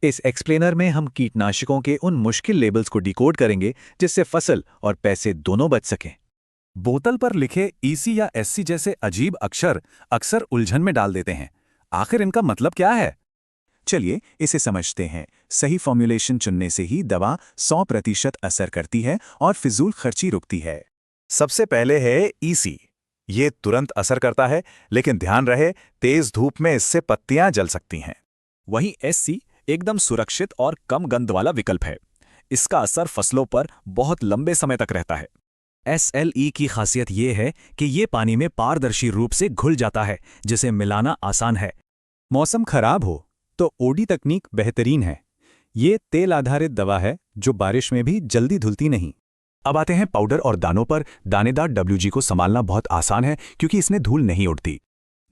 इस एक्सप्लेनर में हम कीटनाशकों के उन मुश्किल लेबल्स को डिकोड करेंगे जिससे फसल और पैसे दोनों बच सकें। बोतल पर लिखे ईसी या एससी जैसे अजीब अक्षर अक्सर उलझन में डाल देते हैं। आखिर इनका मतलब क्या है? चलिए इसे समझते हैं। सही फॉर्मुलेशन चुनने से ही दवा 100% असर करती है और फिजूल खर्ची रुकती है। सबसे पहले है ईसी। ये तुरंत असर करता है, लेकिन ध्यान रहे तेज धूप में इससे पत्तियां जल सकती हैं। वहीं एससी एकदम सुरक्षित और कम गंध वाला विकल्प है। इसका असर फसलों पर बहुत लंबे समय तक रहता है। एसएलई की खासियत ये है कि ये पानी में पारदर्शी रूप से घुल जाता है, जिसे मिलाना आसान है। मौसम खराब हो तो ओडी तकनीक बेहतरीन है। ये तेल आधारित दवा है जो बारिश में भी जल्दी धुलती नहीं। अब आते हैं पाउडर और दानों पर। दानेदार डब्ल्यूजी को संभालना बहुत आसान है क्योंकि इसमें धूल नहीं उड़ती।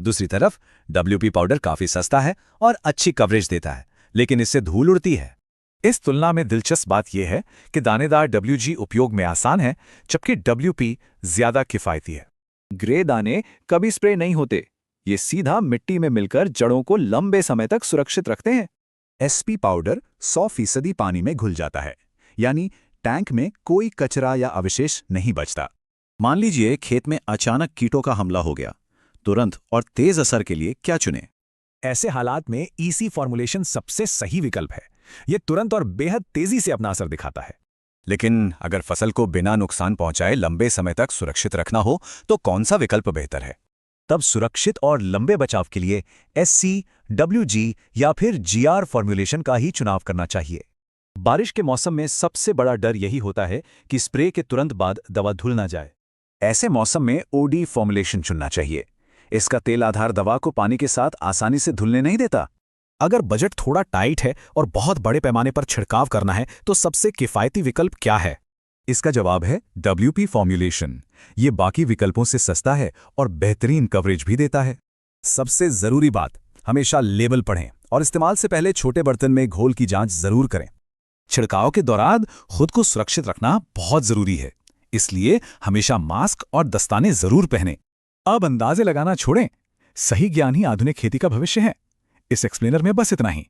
दूसरी तरफ डब्ल्यूपी पाउडर काफी सस्ता है और अच्छी कवरेज देता है, लेकिन इससे धूल उड़ती है। इस तुलना में दिलचस्प बात यह है कि दानेदार डब्ल्यूजी उपयोग में आसान है, जबकि डब्ल्यूपी ज्यादा किफायती है। ग्रे दाने कभी स्प्रे नहीं होते। ये सीधा मिट्टी में मिलकर जड़ों को लंबे समय तक सुरक्षित रखते हैं। एसपी पाउडर 100% पानी में घुल जाता है, यानी टैंक में कोई कचरा या अवशेष नहीं बचता। मान लीजिए खेत में अचानक कीटों का हमला हो गया। तुरंत और तेज असर के लिए क्या चुनें? ऐसे हालात में ईसी फॉर्मुलेशन सबसे सही विकल्प है। ये तुरंत और बेहद तेजी से अपना असर दिखाता है। लेकिन अगर फसल को बिना नुकसान पहुंचाए लंबे समय तक सुरक्षित रखना हो तो कौन सा विकल्प बेहतर है? तब सुरक्षित और लंबे बचाव के लिए एससी, डब्ल्यूजी या फिर जीआर फॉर्मुलेशन का ही चुनाव करना चाहिए। बारिश के मौसम में सबसे बड़ा डर यही होता है कि स्प्रे के तुरंत बाद दवा धुल ना जाए। ऐसे मौसम में ओडी फॉर्मुलेशन चुनना चाहिए। इसका तेल आधार दवा को पानी के साथ आसानी से धुलने नहीं देता। अगर बजट थोड़ा टाइट है और बहुत बड़े पैमाने पर छिड़काव करना है तो सबसे किफायती विकल्प क्या है? इसका जवाब है डब्ल्यूपी फॉर्मुलेशन। ये बाकी विकल्पों से सस्ता है और बेहतरीन कवरेज भी देता है। सबसे जरूरी बात, हमेशा लेबल पढ़ें और इस्तेमाल से पहले छोटे बर्तन में घोल की जांच जरूर करें। छिड़काव के दौरान खुद को सुरक्षित रखना बहुत जरूरी है, इसलिए हमेशा मास्क और दस्ताने जरूर पहनें। अब अंदाजे लगाना छोड़ें। सही ज्ञान ही आधुनिक खेती का भविष्य है। इस एक्सप्लेनर में बस इतना ही।